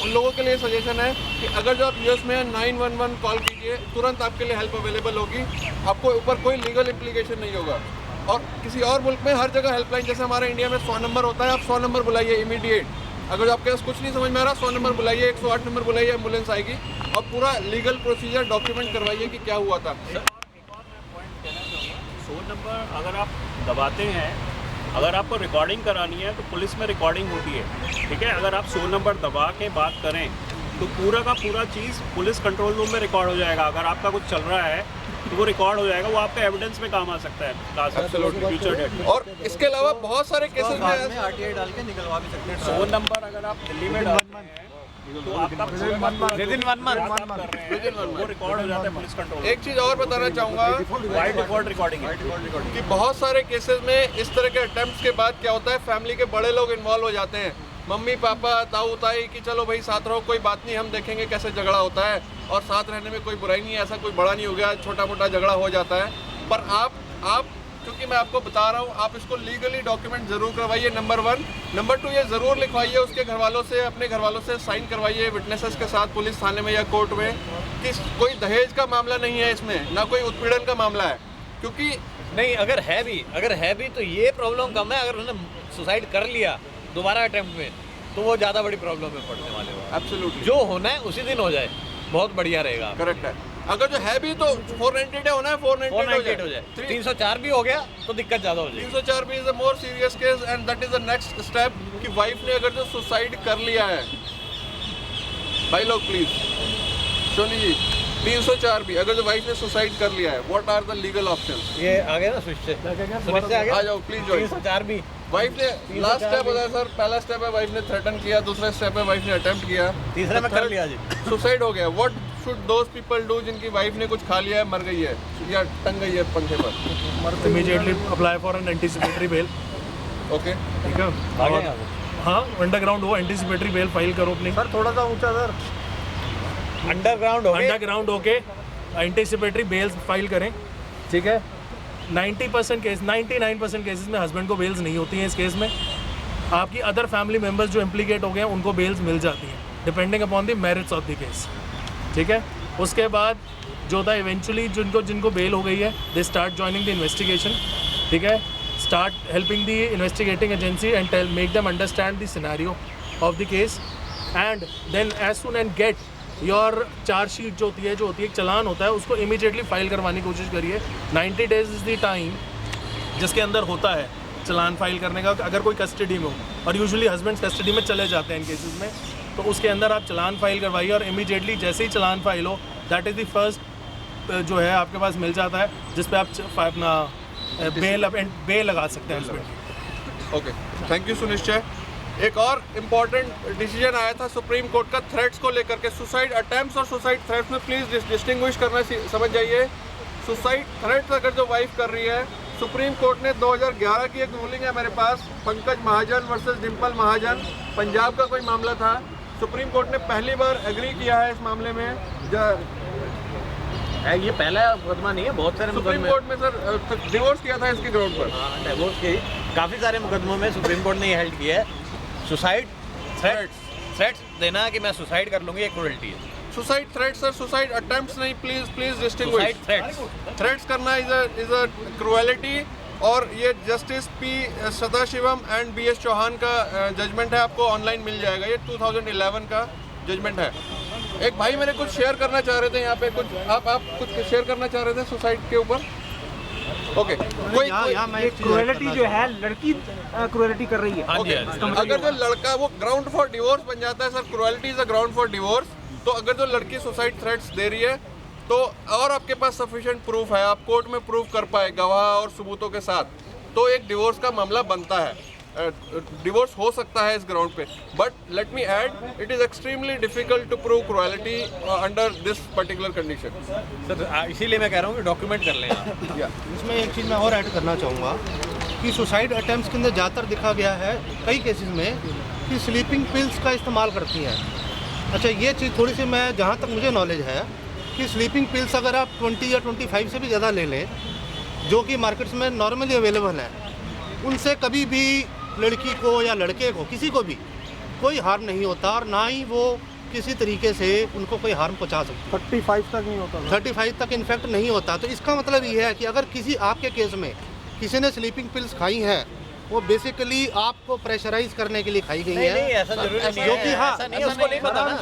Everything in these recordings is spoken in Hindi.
उन लोगों के लिए सजेशन है कि अगर जो आप यूएस में हैं 911 कॉल कीजिए, तुरंत आपके लिए हेल्प अवेलेबल होगी, आपको ऊपर कोई लीगल इम्प्लीकेशन नहीं होगा। और किसी और मुल्क में हर जगह हेल्पलाइन, जैसे हमारे इंडिया में 100 नंबर होता है, आप 100 नंबर बुलाइए इमीडिएट। अगर आपके पास कुछ नहीं समझ में आ रहा, 100 नंबर बुलाइए, 108 नंबर बुलाइए, एम्बुलेंस आएगी और पूरा लीगल प्रोसीजर डॉक्यूमेंट करवाइए कि क्या हुआ था। 100 नंबर अगर आप दबाते हैं, अगर आपको रिकॉर्डिंग करानी है तो पुलिस में रिकॉर्डिंग होती है, ठीक है। अगर आप 100 नंबर दबा के बात करें तो पूरा का पूरा चीज़ पुलिस कंट्रोल रूम में रिकॉर्ड हो जाएगा। अगर आपका कुछ चल रहा है तो वो रिकॉर्ड हो जाएगा, वो आपका एविडेंस में काम आ सकता है फ्यूचर डेट में। और इसके अलावा बहुत सारे केसेस में आरटीआई डाल के निकलवा भी सकते हैं। 100 नंबर अगर आप दिल्ली में डालते हैं तो आपका विदिन 1 मंथ वो रिकॉर्ड हो जाता है पुलिस कंट्रोल। एक चीज़ और बताना चाहूँगा, वाइड रिकॉर्ड रिकॉर्डिंग कि बहुत सारे केसेस में इस तरह के अटेम्प्ट्स के बाद क्या होता है, फैमिली के बड़े लोग इन्वॉल्व हो जाते हैं, मम्मी पापा ताऊ ताई, कि चलो भाई साथ रहो, कोई बात नहीं, हम देखेंगे कैसे झगड़ा होता है, और साथ रहने में कोई बुराई नहीं है, ऐसा कोई बड़ा नहीं हो गया, छोटा मोटा झगड़ा हो जाता है। पर आप क्योंकि मैं आपको बता रहा हूँ, आप इसको लीगली डॉक्यूमेंट ज़रूर करवाइए, नंबर 1। नंबर 2, ये ज़रूर लिखवाइए उसके घर वालों से, अपने घर वालों से साइन करवाइए विटनेसेस के साथ पुलिस थाने में या कोर्ट में कि कोई दहेज का मामला नहीं है इसमें, ना कोई उत्पीड़न का मामला है। क्योंकि नहीं, अगर है भी तो ये प्रॉब्लम कम है। अगर उन्होंने सुसाइड कर लिया दोबारा अटेम्प्ट में तो वो ज़्यादा बड़ी प्रॉब्लम में पड़ने वाले हो। एब्सोल्युटली जो होना है उसी दिन हो जाए, बहुत बढ़िया रहेगा। करेक्ट है। अगर जो है भी तो 498 होना है, 498 हो जाए। 304 भी हो गया तो दिक्कत ज़्यादा हो जाएगी। 304 भी is a more serious case and that is the next step कि वाइफ ने अगर जो सुसाइड कर लिया है, भाई लोग प्लीज सोनी जी, 304 भी अगर जो वाइफ ने सुसाइड कर लिया है, what are the legal options? ये आ गया ना स्विच से आ गया। आ जाओ प्लीज ज्वाइन। 304 भी वाइफ ने लास्ट स्टेप होता है सर, पहला स्टेप है वाइफ ने थ्रेटन किया, दूसरा स्टेप है वाइफ ने अटेम्प्ट किया, तीसरा में कर लिया जी, सुसाइड हो गया। What should those people do जिनकी वाइफ ने कुछ खा लिया है, मर गई है या टंग गई है पंखे पर? Immediately apply for an anticipatory bail. Okay, ठीक है, आ गया। हाँ अंडरग्राउंड हो, एंटीसिपेटरी बेल फाइल करो अपनी। सर थोड़ा सा ऊंचा सर, अंडरग्राउंड होके एंटीसिपेटरी बेल्स फाइल करें, ठीक है। 99% केसेस में हस्बैंड को बेल्स नहीं होती हैं। इस केस में आपकी अदर फैमिली मेम्बर्स जो इम्प्लीकेट हो गए हैं उनको बेल्स मिल जाती हैं depending upon the merits of the case, ठीक है। उसके बाद जो था इवेंचुअली जिनको बेल हो गई है, they start joining the investigation, ठीक है, start helping the investigating agency and make them understand the scenario of the case and then as soon and get your chargesheet जो होती है एक चालान होता है, उसको इमीडिएटली फाइल करवाने की कोशिश करिए। 90 डेज इज़ द टाइम जिसके अंदर होता है चालान फाइल करने का, अगर कोई कस्टडी में हो, और यूजुअली हस्बैंड्स कस्टडी में चले जाते हैं इन केसेस में, तो उसके अंदर आप चालान फाइल करवाइए और इमीडिएटली जैसे ही चालान फाइल हो, दैट इज़ द फर्स्ट जो है आपके पास मिल जाता है जिस पे आप अपना बेल लगा सकते हैं husband. Okay, thank you Sunishchay. एक और इम्पॉर्टेंट डिसीजन आया था सुप्रीम कोर्ट का थ्रेट्स को लेकर के, सुसाइड अटेम्प्ट्स और सुसाइड थ्रेट्स में प्लीज़ डिस्टिंग्विश करना समझ जाइए। सुसाइड थ्रेट्स अगर जो वाइफ कर रही है, सुप्रीम कोर्ट ने 2011 की एक रूलिंग है मेरे पास, पंकज महाजन वर्सेस डिम्पल महाजन, पंजाब का कोई मामला था। सुप्रीम कोर्ट ने पहली बार एग्री किया है इस मामले में। ये पहला मुकदमा नहीं है, बहुत सारे सुप्रीम कोर्ट में सर डिवोर्स किया था इसके ग्राउंड पर। डिवोर्स के काफ़ी सारे मुकदमों में सुप्रीम कोर्ट ने ये हेल्ड किया है। सुसाइड थ्रेट्स देना कि मैं सुसाइड कर लूँगी, एक क्रूएल्टी है। Suicide threats sir, suicide attempts नहीं, प्लीज डिस्टिंग्विश। थ्रेट्स करना इज अ क्रूएलिटी, और ये justice P Sathasivam and BS Chauhan का जजमेंट है, आपको ऑनलाइन मिल जाएगा, ये 2011 का जजमेंट है। एक भाई मेरे कुछ शेयर करना चाह रहे थे यहाँ पे, कुछ आप कुछ शेयर करना चाह रहे थे सुसाइड के ऊपर? ओके, कोई क्रूएलिटी जो है, लड़की क्रूएलिटी कर रही है। अगर जो लड़का वो ग्राउंड फॉर डिवोर्स बन जाता है sir, cruelty is a ground for divorce. तो अगर जो लड़की सुसाइड थ्रेट्स दे रही है तो और आपके पास सफिशिएंट प्रूफ है, आप कोर्ट में प्रूफ कर पाए गवाह और सबूतों के साथ, तो एक डिवोर्स का मामला बनता है, डिवोर्स हो सकता है इस ग्राउंड पे। But let me add, it is extremely difficult to prove cruelty under this particular condition. Sir इसीलिए मैं कह रहा हूँ कि डॉक्यूमेंट कर लें आप। इसमें एक चीज़ मैं और ऐड करना चाहूँगा कि सुसाइड अटेम्प्ट्स के अंदर ज़्यादातर दिखा गया है कई केसेस में कि स्लीपिंग पिल्स का इस्तेमाल करती हैं। अच्छा, ये चीज़ थोड़ी सी, मैं जहाँ तक मुझे नॉलेज है कि स्लीपिंग पिल्स अगर आप 20 या 25 से भी ज़्यादा ले लें, जो कि मार्केट्स में नॉर्मली अवेलेबल है, उनसे कभी भी लड़की को या लड़के को, किसी को भी कोई हार्म नहीं होता, और ना ही वो किसी तरीके से उनको कोई हार्म पहुंचा सकती 35 तक नहीं होता है। 35 तक इन्फेक्ट नहीं होता। तो इसका मतलब ये है कि अगर किसी आपके केस में किसी ने स्लीपिंग पिल्स खाई हैं, वो बेसिकली आपको प्रेशराइज करने के लिए खाई गई नहीं है। नहीं ऐसा जरूरी नहीं जो है, कि हाँ, ऐसा नहीं है, उसको नहीं पता ना।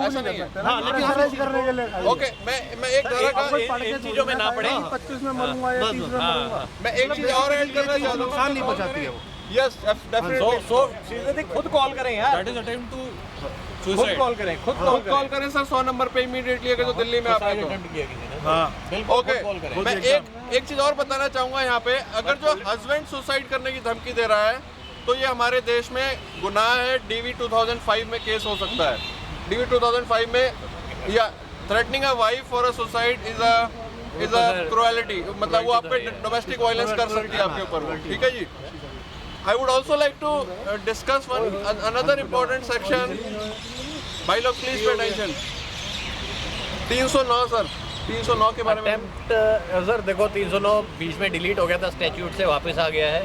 ऐसा नहीं है। हाँ, लेकिन करने के लिए ओके, मैं एक धारा का इन चीजों में ना पड़े। 25 में मरूंगा या 30 में मरूंगा। मैं एक चीज और ऐड करना चाहता हूँ। नुकसान नहीं पहुंचाती है वो। Yes definitely. सीधे खुद कॉल करें यार, खुद कॉल करें, खुद कॉल करें सर 100 नंबर पे इमीडिएटली अगर जो दिल्ली में आपने तो। अटेम्प्ट किया किसी ने। हाँ बिल्कुल ओके, खुद कॉल करें। मैं एक चीज और बताना चाहूंगा यहाँ पे, अगर जो हस्बैंड सुसाइड करने की धमकी दे रहा है तो ये हमारे देश में गुनाह है। DV 2005 में केस हो सकता है। DV 2005 में या threatening a wife for a suicide is a cruelty, मतलब वो आप पे डोमेस्टिक वायलेंस कर सकती है आपके ऊपर। ठीक है जी। I would also like to discuss another important section. भाई लोग प्लीज पे अटेंशन। 309 सर, 309 के बारे में। अटेम्प्ट सर देखो 309 बीच में डिलीट हो गया था, स्टैट्यूट से वापस आ गया है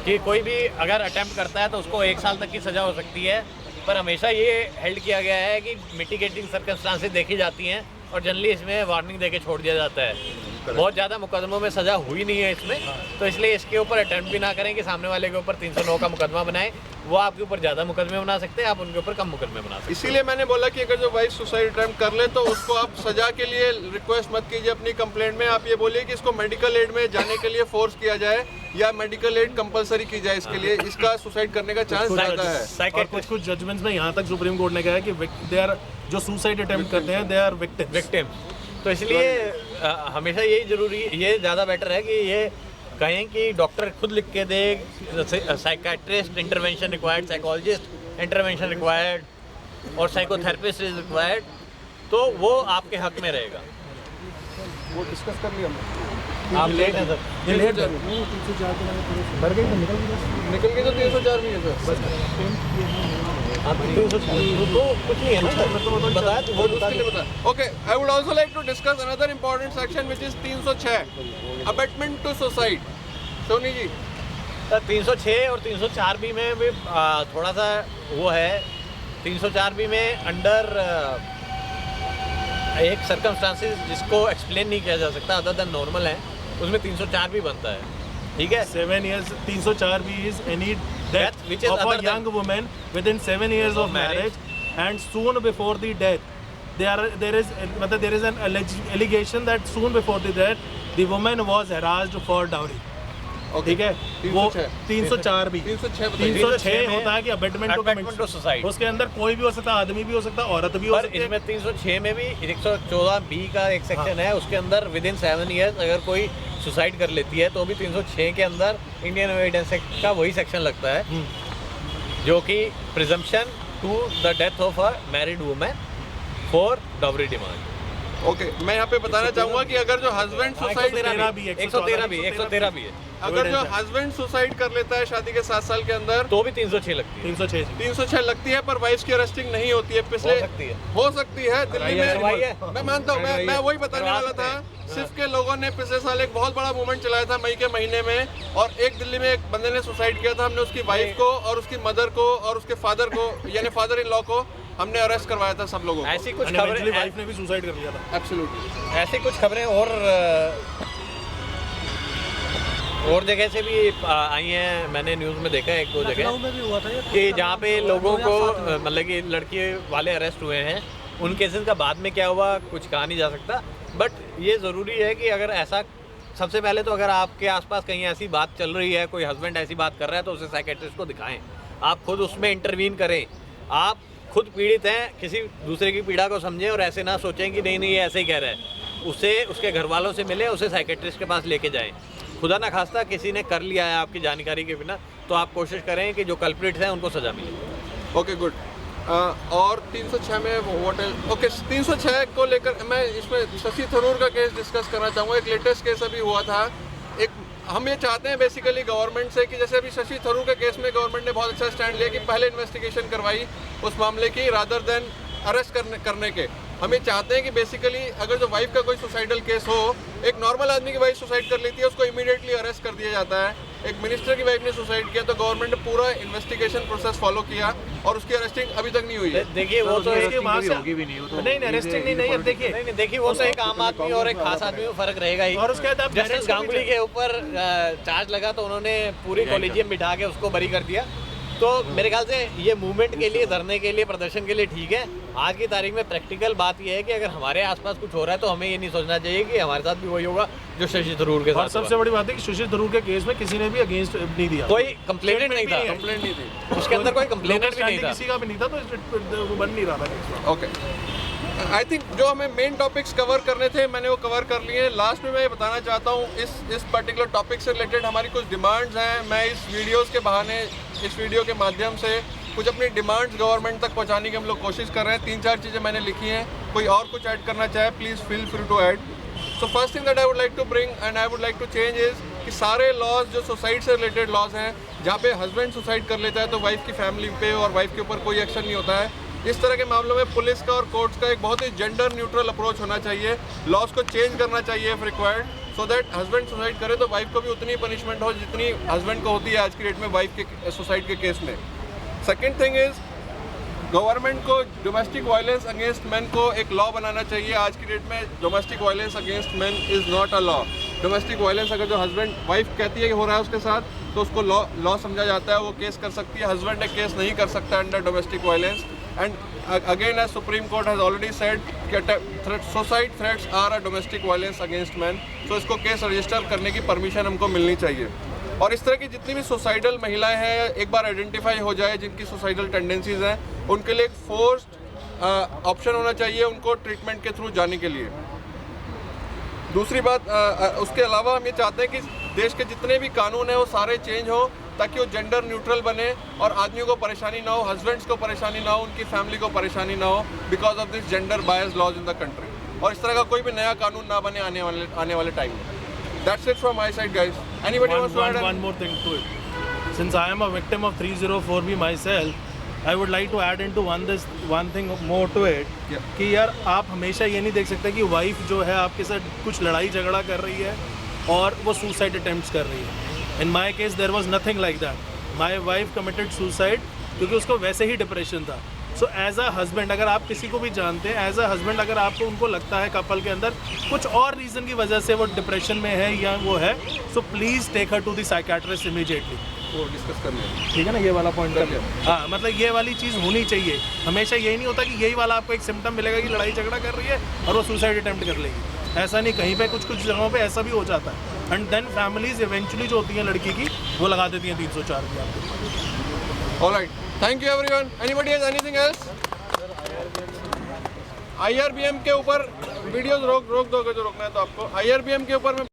कि कोई भी अगर अटेम्प्ट करता है तो उसको 1 साल तक की सज़ा हो सकती है। पर हमेशा ये हेल्ड किया गया है कि मिटिगेटिंग सर्कमस्टांसेस देखी जाती हैं और जनरली इसमें वार्निंग देके छोड़ दिया जाता है। बहुत ज़्यादा मुकदमों में सज़ा हुई नहीं है इसमें, तो इसलिए इसके ऊपर अटेम्प्ट भी ना करें कि सामने वाले के ऊपर 309 का मुकदमा बनाएं। वो आपके ऊपर ज़्यादा मुकदमे बना सकते हैं, आप उनके ऊपर कम मुकदमे बना सकते हैं। इसीलिए मैंने बोला कि अगर जो वाइफ सुसाइड अटेम्प्ट कर ले तो उसको आप सजा के लिए रिक्वेस्ट मत कीजिए अपनी कंप्लेंट में। आप ये बोलिए कि इसको मेडिकल एड में जाने के लिए फोर्स किया जाए या मेडिकल एड कंपलसरी की जाए इसके लिए, इसका सुसाइड करने का चांस ज़्यादा है। और कुछ जजमेंट्स में यहाँ तक सुप्रीम कोर्ट ने कहा है कि दे आर जो सुसाइड अटेम्प्ट करते हैं दे आर विक्टिम। तो इसलिए हमेशा यही ज़रूरी, ये ज़्यादा बेटर है कि ये कहें कि डॉक्टर खुद लिख के दे, psychiatrist intervention required, psychologist intervention required और साइकोथेरेपिस्ट इज रिक्वायर्ड, तो वो आपके हक में रहेगा। वो डिस्कस कर लिया हमने। आप लेट हैं सर, ये लेट है, भर गई तो निकल गई। निकल के तो 304 भी है सर। आप 304 तो कुछ नहीं है ना सर, बताया तो वो उसके लिए बता। Okay, I would also like to discuss another important section which is 306 abetment to suicide. Soni ji, sir 306 और 304 बी में भी थोड़ा सा वो है। 304 बी में अंडर एक सर्कमस्टांसेस जिसको एक्सप्लेन नहीं किया जा सकता अदर देन नॉर्मल है, उसमें 304 भी बनता है। ठीक है, 7 years 304 भी is any death which is of a other than- young woman within 7 years of marriage and soon before the death. There is an allegation that soon before the death the woman was harassed for dowry. ठीक है, वो 304 भी 306 होता है कि अबेटमेंट Abetment to suicide। उसके अंदर कोई भी हो सकता है, आदमी भी हो सकता है, औरत भी हो पर सकती है। इसमें 306 में भी 114 बी का एक सेक्शन है, उसके अंदर विद इन 7 ईयर्स अगर कोई सुसाइड कर लेती है तो भी 306 के अंदर इंडियन एविडेंस एक्ट का वही सेक्शन लगता है, जो कि presumption to the death of a married women for dowry demand. Okay, मैं यहाँ पे बताना चाहूंगा कि अगर जो हस्बैंड सुसाइड 113 भी है। अगर जो हस्बैंड सुसाइड कर लेता है शादी के 7 साल के अंदर तो भी 306 लगती है। 306 लगती है, पर वाइफ की अरेस्टिंग नहीं होती है। पिछले हो सकती है दिल्ली में, मैं मानता हूँ, मैं वही बताने वाला था। सिर्फ के लोगों ने पिछले साल एक बहुत बड़ा मूवमेंट चलाया था मई के महीने में, और एक दिल्ली में एक बंदे ने सुसाइड किया था। हमने उसकी वाइफ को और उसकी मदर को और उसके फादर को यानी फादर इन लॉ को हमने अरेस्ट करवाया था सब लोगों को। ऐसी कुछ खबरें, वाइफ ने भी सुसाइड कर लिया था। एब्सोल्युटली, ऐसी कुछ खबरें और जगह से भी आई हैं। मैंने न्यूज़ में देखा है 1-2 जगह कि जहाँ पे लोगों को मतलब कि लड़की वाले अरेस्ट हुए हैं। उन केसेस का बाद में क्या हुआ कुछ कहा नहीं जा सकता, बट ये ज़रूरी है कि अगर ऐसा, सबसे पहले तो अगर आपके आसपास कहीं ऐसी बात चल रही है, कोई हस्बैंड ऐसी बात कर रहा है, तो उसे साइकेट्रिस्ट को दिखाएं। आप खुद उसमें इंटरवीन करें। आप खुद पीड़ित हैं, किसी दूसरे की पीड़ा को समझें और ऐसे ना सोचें कि नहीं ये ऐसे ही कह रहा है। उसे उसके घर वालों से मिले, उसे साइकेट्रिस्ट के पास लेके जाएं। खुदा ना खास्ता किसी ने कर लिया है आपकी जानकारी के बिना, तो आप कोशिश करें कि जो कल्प्रिट्स हैं उनको सज़ा मिले। Okay good. और 306 में व्हाट इज ओके 306 को लेकर मैं इसमें शशि थरूर का केस डिस्कस करना चाहूँगा। एक लेटेस्ट केस अभी हुआ था। एक हम ये चाहते हैं बेसिकली गवर्नमेंट से कि जैसे अभी शशि थरूर के केस में गवर्नमेंट ने बहुत अच्छा स्टैंड लिया कि पहले इन्वेस्टिगेशन करवाई उस मामले की रादर देन अरेस्ट करने के। हम ये चाहते हैं कि बेसिकली अगर जो वाइफ का कोई सुसाइडल केस हो, एक नॉर्मल आदमी की वाइफ सुसाइड कर लेती है, उसको इमीडिएटली अरेस्ट कर दिया जाता है। एक मिनिस्टर की वाइफ ने सुसाइड किया तो गवर्नमेंट ने पूरा इन्वेस्टिगेशन प्रोसेस फॉलो किया और उसकी अरेस्टिंग अभी तक नहीं हुई है। देखिए वो तो उसके वहाँ से नहीं अरेस्टिंग नहीं अब देखिए नहीं देखिए वो तो एक आम आदमी और एक खास आदमी में फर्क रहेगा ही। और उसके बाद आप जस्टिस गांगुली के ऊपर चार्ज लगा तो उन्होंने पूरी कॉलेजियम बिठा के उसको बरी कर दिया। तो मेरे ख्याल से ये मूवमेंट के लिए, धरने के लिए, प्रदर्शन के लिए ठीक है। आज की तारीख में प्रैक्टिकल बात ये है कि अगर हमारे आसपास कुछ हो रहा है तो हमें ये नहीं सोचना चाहिए कि हमारे साथ भी वही होगा जो शशि थरूर के साथ। और सबसे बड़ी बात है कि शशि थरूर के केस में किसी ने भी अगेंस्ट नहीं दिया, कोई कंप्लेनेंट नहीं था, कंप्लेंट नहीं थी उसके अंदर कोई कंप्लेनेंट भी नहीं था, किसी का भी नहीं था, तो वो बन नहीं रहा था। ओके, आई थिंक जो हमें मेन टॉपिक्स कवर करने थे मैंने वो कवर कर लिए हैं। लास्ट में मैं ये बताना चाहता हूँ इस पर्टिकुलर टॉपिक से रिलेटेड हमारी कुछ डिमांड्स हैं। मैं इस वीडियोस के बहाने, इस वीडियो के माध्यम से कुछ अपनी डिमांड्स गवर्नमेंट तक पहुँचाने की हम लोग कोशिश कर रहे हैं। 3-4 चीज़ें मैंने लिखी हैं, कोई और कुछ ऐड करना चाहे please feel free to add. So first thing that I would like to bring and I would like to change is कि सारे लॉज जो सुसाइड से रिलेटेड लॉज हैं, जहाँ पे हस्बैंड सुसाइड कर लेता है तो वाइफ की फैमिली पे और वाइफ के ऊपर कोई एक्शन नहीं होता है। इस तरह के मामलों में पुलिस का और कोर्ट्स का एक बहुत ही जेंडर न्यूट्रल अप्रोच होना चाहिए। लॉज को चेंज करना चाहिए if required, so that husband suicide करे तो वाइफ को भी उतनी पनिशमेंट हो जितनी हस्बैंड को होती है आज की डेट में वाइफ के सुसाइड के केस में। सेकेंड थिंग इज़ गवर्नमेंट को डोमेस्टिक वायलेंस अगेंस्ट मैन को एक लॉ बनाना चाहिए। आज की डेट में domestic violence against man is not a law. Domestic violence अगर जो हस्बैंड वाइफ कहती है कि हो रहा है उसके साथ तो उसको लॉ समझा जाता है, वो केस कर सकती है। हस्बैंड एक केस नहीं कर सकता under domestic violence. And again as supreme court has already said कि suicide threats are a domestic violence against man, so इसको केस रजिस्टर करने की परमिशन हमको मिलनी चाहिए। और इस तरह की जितनी भी सुसाइडल महिलाएं हैं एक बार आइडेंटिफाई हो जाए जिनकी सुसाइडल टेंडेंसीज हैं, उनके लिए एक फोर्स्ड ऑप्शन होना चाहिए उनको ट्रीटमेंट के थ्रू जाने के लिए। दूसरी बात, उसके अलावा हम ये चाहते हैं कि देश के जितने भी कानून हैं वो सारे चेंज हो ताकि वो जेंडर न्यूट्रल बने और आदमियों को परेशानी ना हो, हस्बैंड्स को परेशानी ना हो, उनकी फैमिली को परेशानी ना हो because of this gender bias laws in the country. और इस तरह का कोई भी नया कानून ना बने आने वाले टाइम में। That's it from my side, guys. Anybody wants to add? One more thing to it. Since I am a victim of 304B myself, I would like to add into one thing more to it. Yeah. कि यार आप हमेशा ये नहीं देख सकते कि वाइफ जो है आपके साथ कुछ लड़ाई झगड़ा कर रही है और वो सुसाइड अटेम्प्ट्स कर रही है। In my case there was nothing like that. My wife committed suicide क्योंकि उसको वैसे ही डिप्रेशन था। सो एज अ हस्बैंड अगर आप किसी को भी जानते हैं, एज अ हस्बैंड अगर आपको उनको लगता है कपल के अंदर कुछ और रीज़न की वजह से वो डिप्रेशन में है या वो है, so please take her to the psychiatrist immediately. वो डिस्कस कर लें, ठीक है ना, ये वाला पॉइंट कर लिया। हाँ, मतलब ये वाली चीज़ होनी चाहिए। हमेशा यही नहीं होता कि यही वाला आपको एक सिम्टम मिलेगा कि लड़ाई झगड़ा कर रही है और वो सुसाइड अटेम्प्ट कर लेगी। ऐसा नहीं, कहीं पे कुछ जगहों पे ऐसा भी हो जाता है। एंड देन फैमिलीज इवेंचुअली जो होती हैं लड़की की वो लगा देती हैं 304 की आपको। Alright, thank you everyone. Anybody has anything else? IRBM के ऊपर वीडियोस रोक दोगे जो रोकना है तो आपको। IRBM के ऊपर मैं